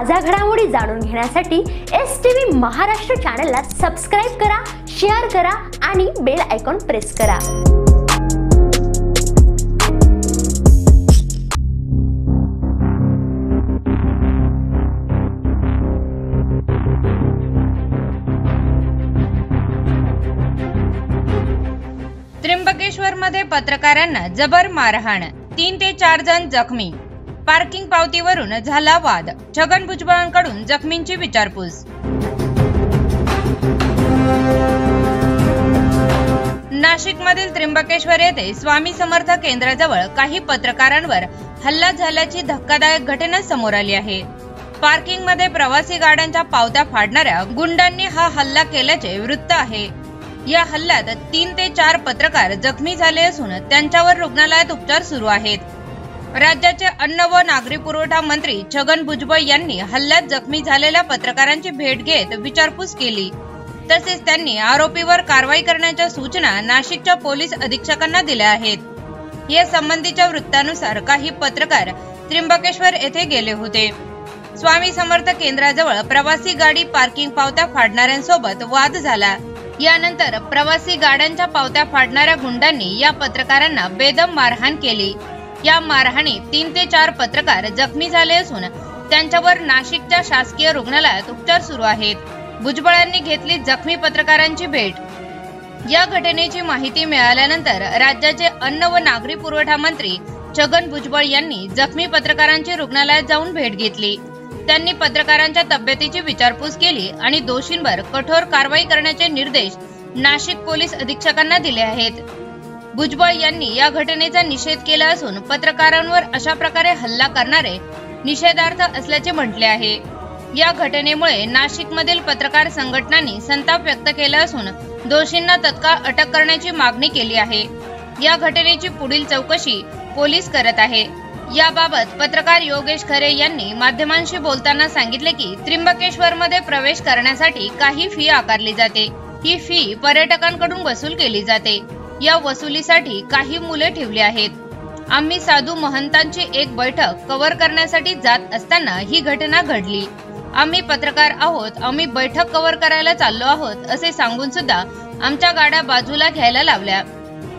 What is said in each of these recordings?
ताज्या घडामोडी जाणून घेण्यासाठी STV महाराष्ट्र चॅनलला सबस्क्राइब करा, शेअर करा आणि बेल आयकॉन प्रेस करा। त्र्यंबकेश्वर मध्ये पत्रकारांना जबर मारहाण, 3 ते 4 जण जखमी। पार्किंग पावतीवरून झाला वाद, छगन भुजबळांकडून जखमींची विचारपूस। नाशिकमधील त्र्यंबकेश्वर येथे स्वामी समर्थ केंद्राजवळ काही पत्रकारांवर हल्ला झाल्याची धक्कादायक घटना समोर आली आहे। पार्किंग मध्ये प्रवासी गाड्यांच्या पावत्या फाडणाऱ्या गुंडांनी हा हल्ला केल्याचे वृत्त आहे। या हल्ल्यात 3 ते 4 पत्रकार जखमी झाले असून त्यांच्यावर रुग्णालयात उपचार सुरू आहेत। राज्याचे अन्न व नागरी पुरवठा मंत्री छगन भुजबळ यांनी हल्ल्यात जखमी झालेल्या पत्रकारांची भेट घेत विचारपूस केली। तसेच त्यांनी आरोपीवर कारवाई करण्याच्या सूचना नाशिकच्या पोलीस अधीक्षकांना दिल्या आहेत। या संबंधीच्या वृत्तानुसार काही पत्रकार त्र्यंबकेश्वर येथे गेले होते। स्वामी समर्थ केंद्राजवळ प्रवासी गाडी पार्किंग पावत्या फाडणाऱ्यांसोबत वाद झाला। यानंतर प्रवासी गाड्यांच्या पावत्या फाडणाऱ्या गुंडांनी या पत्रकारांना बेदम मारहाण केली। या मारहाणीत 3 ते 4 पत्रकार जखमी झाले असून त्यांच्यावर नाशिकच्या शासकीय रुग्णालयात उपचार सुरू आहेत। भुजबळांनी घेतली जखमी पत्रकारांची भेट। या घटनेची माहिती मिळाल्यानंतर राज्याचे अन्न व नागरी पुरवठा मंत्री छगन भुजबळ यांनी जखमी पत्रकारांची रुग्णालयात जाऊन भेट घेतली। त्यांनी पत्रकारांच्या तब्येतीची विचारपूस केली आणि दोषींवर कठोर कारवाई करण्याचे निर्देश नाशिक पोलीस अधीक्षकांना दिले आहेत। भुजबळ यांनी या घटनेचा निषेध केला असून पत्रकारांवर अशा प्रकारे हल्ला करणारे निषेधार्थ असल्याचे म्हटले आहे। या घटनेमुळे नाशिकमधील पत्रकार संघटनांनी संताप व्यक्त केला असून दोषींना तत्काळ अटक करण्याची मागणी केली आहे। या घटनेची पुढील चौकशी पोलीस करत आहे। याबाबत पत्रकार योगेश खरे यांनी माध्यमांशी बोलताना सांगितले की त्र्यंबकेश्वर मध्ये प्रवेश करण्यासाठी काही फी आकारली जाते। ही फी पर्यटकांकडून वसूल केली जाते। या वसुलीसाठी काही मुले ठेवली आहेत। आम्ही साधू महंतांची एक बैठक कव्हर करण्यासाठी जात असताना ही घटना घडली। आम्ही पत्रकार आहोत, आम्ही बैठक कव्हर करायला चाललो आहोत असे सांगून सुद्धा आमच्या गाड्या बाजूला घ्यायला लावल्या।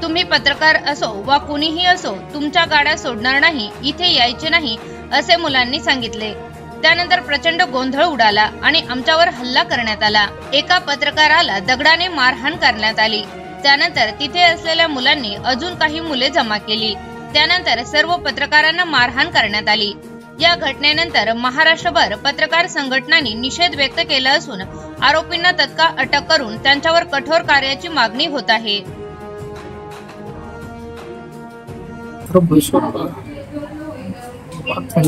तुम्ही पत्रकार असो वा कुणीही असो, तुमच्या गाड्या सोडणार नाही, इथे यायचे नाही असे मुलांनी सांगितले। त्यानंतर प्रचंड गोंधळ उडाला आणि आमच्यावर हल्ला करण्यात आला। एका पत्रकाराला दगडाने मारहाण करण्यात आली। त्यानंतर तिथे असलेल्या मुलांनी अजून काही मुले जमा केली। त्यानंतर सर्व पत्रकारांना मारहाण करण्यात आली। या घटनेनंतर महाराष्ट्रभर पत्रकार संघटनांनी निषेध व्यक्त केला असून आरोपींना तत्काळ अटक करून त्यांच्यावर कठोर कार्याची मागणी होत आहे।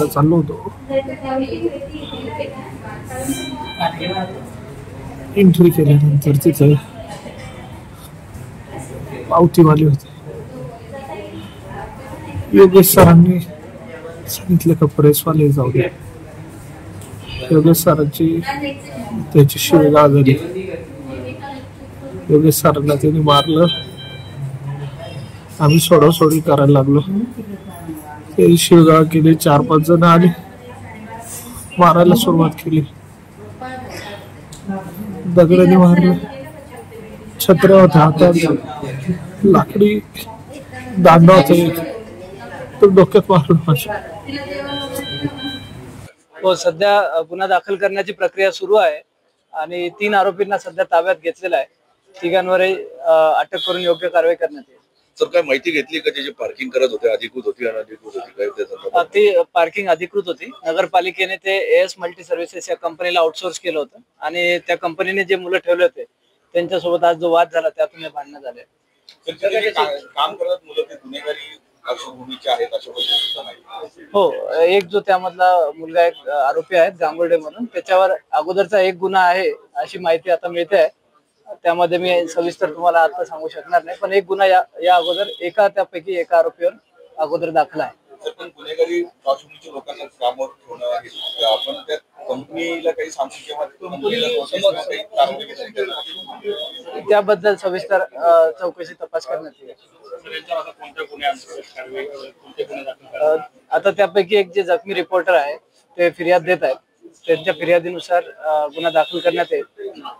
चाललो होतो, एंट्री केल्यानंतर तिथे पावतीवाले होते। योगेश सरांनी सांगितलं का प्रेसवाले जाऊ दे। योगेश सरांची त्याची शिवीगाळ झाली। योगेश सरांना त्यांनी मारलं। आम्ही सोडासोडी करायला लागलो। ते शिवगाळ केली। 4-5 जण आले, मारायला सुरुवात केली। दगडाने मारलं। छत्र्या होत्या हातात, लाकडी दांडा होता, तो डोक्यात मारलं माझ्या। हो, सध्या गुन्हा दाखल करण्याची प्रक्रिया सुरू आहे आणि 3 आरोपींना सध्या ताब्यात घेतलेला आहे। तिघांवरही अटक करून योग्य कारवाई करण्यात येईल। सर, काय माहिती घेतली का जे पार्किंग करत होते, अधिकृत होती अनधिकृत होती, काय त्याचा? ती पार्किंग अधिकृत होती। नगरपालिकेने ते AS मल्टी सर्व्हिसेस या कंपनीला आउटसोर्स केलं होतं आणि त्या कंपनीने जे मुलं ठेवले होते त्यांच्यासोबत आज जो वाद झाला त्यातून हे भांडण झाले। काम करत मुलं ते गुन्हेगारी पार्श्वभूमीचे आहेत अशा पद्धतीचं नाही? हो, एक जो त्यामधला मुलगा एक आरोपी आहे गांगुर्डे म्हणून, त्याच्यावर अगोदरचा एक गुन्हा आहे अशी माहिती आता मिळते आहे। त्यामध्ये मी सविस्तर तुम्हाला आता सांगू शकणार नाही, पण एक गुन्हा या अगोदर त्यापैकी एका आरोपीवर अगोदर दाखल आहे। पण गुन्हेगारी पार्श्वभूमीच्या लोकांना कामावर ठेवणं आहे, आपण त्या कंपनीला काही सांगू किंवा त्याबद्दल सविस्तर चौकशी तपास करण्यात येईल। आता त्यापैकी एक जे जखमी रिपोर्टर आहे ते फिर्याद देत आहेत त्यांच्या फिर्यादीनुसार गुन्हा दाखल करण्यात येईल,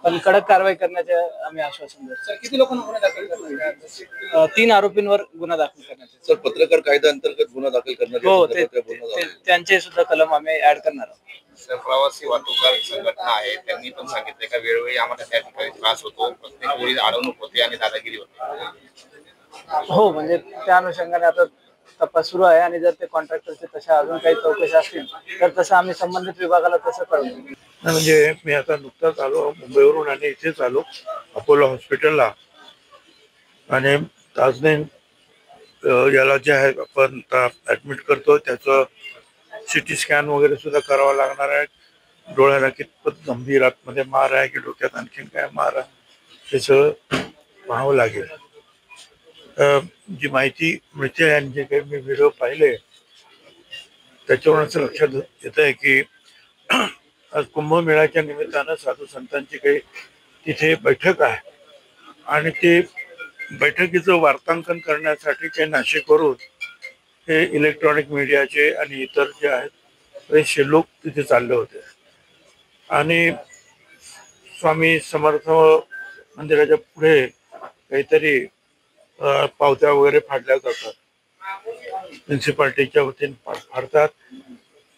पण कडक कारवाई करण्याचे आम्ही आश्वासन देतो. सर किती लोकांना गुन्हा दाखल करण्यात येईल? 3 आरोपींवर गुन्हा दाखल करण्यात येईल. सर पत्रकार कायदा अंतर्गत गुन्हा दाखल करण्यात हो, येईल. त्यांचे सुद्धा कलम आम्ही ऍड करणार आहोत. सर प्रवासी वाहतूकदार संघटना आहे, त्यांनी पण सांगितले का वेळोवेळी आम्हाला त्या ठिकाणी त्रास होतो, प्रत्येक वेळी अडवणूक होते आणि दादागिरी होते. हो, म्हणजे त्या अनुषंगाने आता तपास सुरू आहे आणि जर ते कॉन्ट्रॅक्टरचे तशा अजून काही चौकशी असतील तर तसं आम्ही संबंधित विभागाला तसं कळवू. म्हणजे मी आता नुकताच आलो मुंबईवरून आणि इथेच आलो अपोलो हॉस्पिटलला, आणि ताजने याला जे आहे आपण ऍडमिट करतो त्याचं सिटी स्कॅन वगैरे सुद्धा करावं लागणार आहे. डोळ्याला कितपत गंभीर आतमध्ये मार आहे की डोक्यात आणखीन काय मार आहे हे सगळं पाहावं लागेल. जी माहिती मिळते आणि जे काही मी व्हिडिओ पाहिले त्याच्यावरून असं लक्षात येत आहे की आज कुंभमेळ्याच्या निमित्तानं साधू संतांची काही तिथे बैठक आहे आणि ते बैठकीचं वार्तांकन करण्यासाठी काही नाशिकवरून हे इलेक्ट्रॉनिक मीडियाचे आणि इतर जे आहेत बरेचसे लोक तिथे चालले होते आणि स्वामी समर्थ मंदिराच्या पुढे काहीतरी पावत्या वगैरे फाडल्या जातात. म्युन्सिपाल्टीच्या वतीने फाडतात.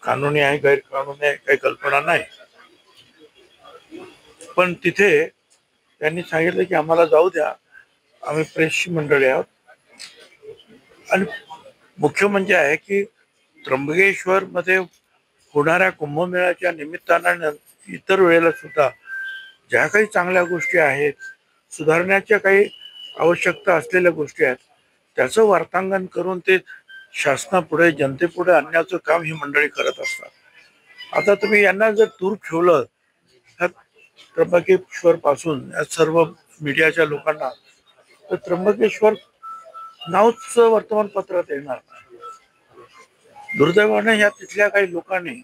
कानूनी आहे गैरकानूनी आहे काही कल्पना नाही, पण तिथे त्यांनी सांगितलं की आम्हाला जाऊ द्या, आम्ही प्रेसची मंडळी आहोत. आणि मुख्य म्हणजे आहे की त्र्यंबकेश्वर मध्ये होणाऱ्या कुंभमेळ्याच्या निमित्तानं इतर वेळेला सुद्धा ज्या काही चांगल्या गोष्टी आहेत, सुधारण्याच्या काही आवश्यकता असलेल्या गोष्टी आहेत, त्याचं वार्तांकन करून ते शासनापुढे जनतेपुढे आणण्याचं काम ही मंडळी करत असतात. आता तुम्ही यांना जर दूर ठेवलं त्र्यंबकेश्वर पासून या सर्व मीडियाच्या लोकांना, तर त्र्यंबकेश्वर नावच वर्तमानपत्रात येणार नाही. दुर्दैवाने या तिथल्या काही लोकांनी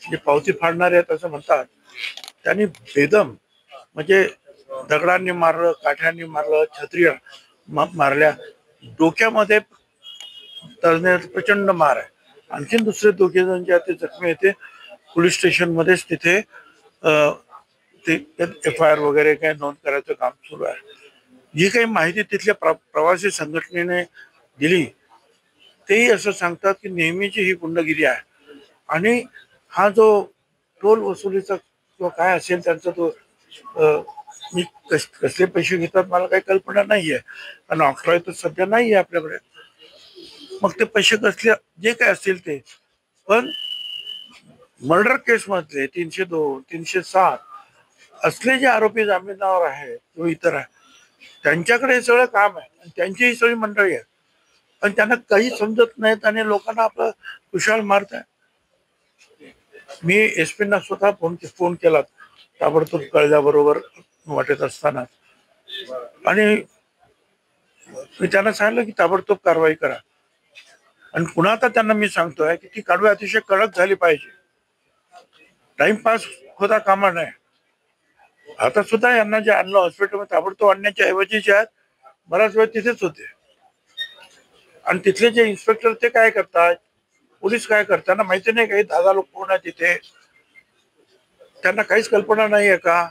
जे पावती फाडणारे आहेत असं म्हणतात, त्यांनी बेदम म्हणजे दगडांनी मारलं, काठ्यांनी मारलं, छत्र्या मारल्या, डोक्यामध्ये प्रचंड मार आहे. आणखीन दुसरे 2 जण जे ते जखमी येते पोलीस स्टेशन मध्येच तिथे ते FIR वगैरे काही नोंद करायचं काम सुरू आहे. जी काही माहिती तिथल्या प्रवासी संघटनेने दिली तेही असं सांगतात की नेहमीची ही गुंडगिरी आहे आणि हा जो टोल वसुलीचा किंवा काय असेल त्यांचा तो मी कसले पैसे घेतात मला काही कल्पना नाहीये, कारण ऑक्ट्रॉय तर सध्या नाहीये आपल्याकडे. मग ते पैसे कसले जे काय असतील ते, पण मर्डर केस मधले 302, 307 असले जे आरोपी जामिनावर आहे किंवा इतर आहे त्यांच्याकडे हे सगळं काम आहे आणि त्यांची ही सगळी मंडळी आहे आणि त्यांना काही समजत नाहीत आणि लोकांना आपलं कुशाल मारत आहे. मी SP ना स्वतः फोन केला ताबडतोब कळल्याबरोबर वाटत असताना, आणि मी त्यांना सांगितलं की ताबडतोब कारवाई करा. आणि पुन्हा आता त्यांना मी सांगतोय की ती कारवाई अतिशय कडक झाली पाहिजे. टाइमपास होता कामा नये. आता सुद्धा यांना जे आणलं हॉस्पिटलमध्ये ताबडतोब आणण्याच्या ऐवजी जे आहेत बराच वेळ तिथेच होते आणि तिथले जे इन्स्पेक्टर ते काय करतात, पोलीस काय करतात त्यांना माहिती नाही काही 10 लोक कोण आहे तिथे, त्यांना काहीच कल्पना नाहीये का.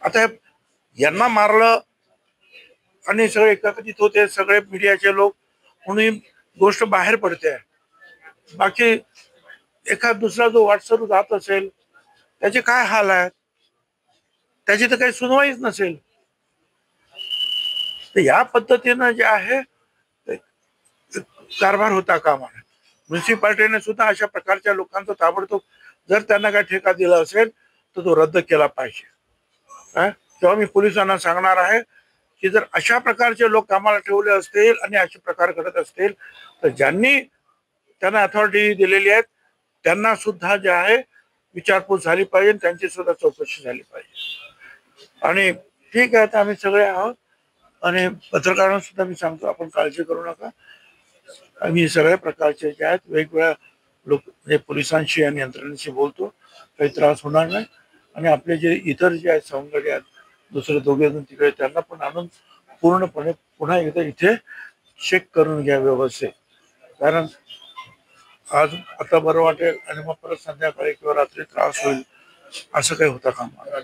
आता यांना मारलं आणि सगळे एकत्रित होते सगळे मीडियाचे लोक म्हणून गोष्ट बाहेर पडते. बाकी एखाद दुसरा जो व्हॉट्सअप जात असेल त्याचे काय हाल आहेत, त्याची तर काही सुनवाईच नसेल. तर या पद्धतीनं जे आहे कारभार होता कामा नये. म्युन्सिपाल्टीने सुद्धा अशा प्रकारच्या लोकांचा ताबडतोब जर त्यांना काय ठेका दिला असेल तर तो रद्द केला पाहिजे. तेव्हा मी पोलिसांना सांगणार आहे की जर अशा प्रकारचे लोक कामाला ठेवले असतील आणि असे प्रकार घडत असतील तर ज्यांनी त्यांना अथॉरिटी दिलेली आहे त्यांना सुद्धा जे आहे विचारपूस झाली पाहिजे, त्यांची सुद्धा चौकशी झाली पाहिजे. आणि ठीक आहे, तर आम्ही सगळे आहोत आणि पत्रकारांना सुद्धा मी सांगतो आपण काळजी करू नका. आम्ही सगळ्या प्रकारचे जे आहेत वेगवेगळ्या लोक म्हणजे पोलिसांशी आणि यंत्रणेशी बोलतो, काही त्रास होणार नाही. आणि आपले जे इतर जे आहेत सवंगडी आहेत दुसरे 2 जण तिकडे त्यांना पण आणून पूर्णपणे पुन्हा एकदा इथे चेक करून घ्या व्यवस्थित, कारण आज आता बरं वाटेल आणि मग परत संध्याकाळी किंवा रात्री त्रास होईल असं काही होता कामा नये.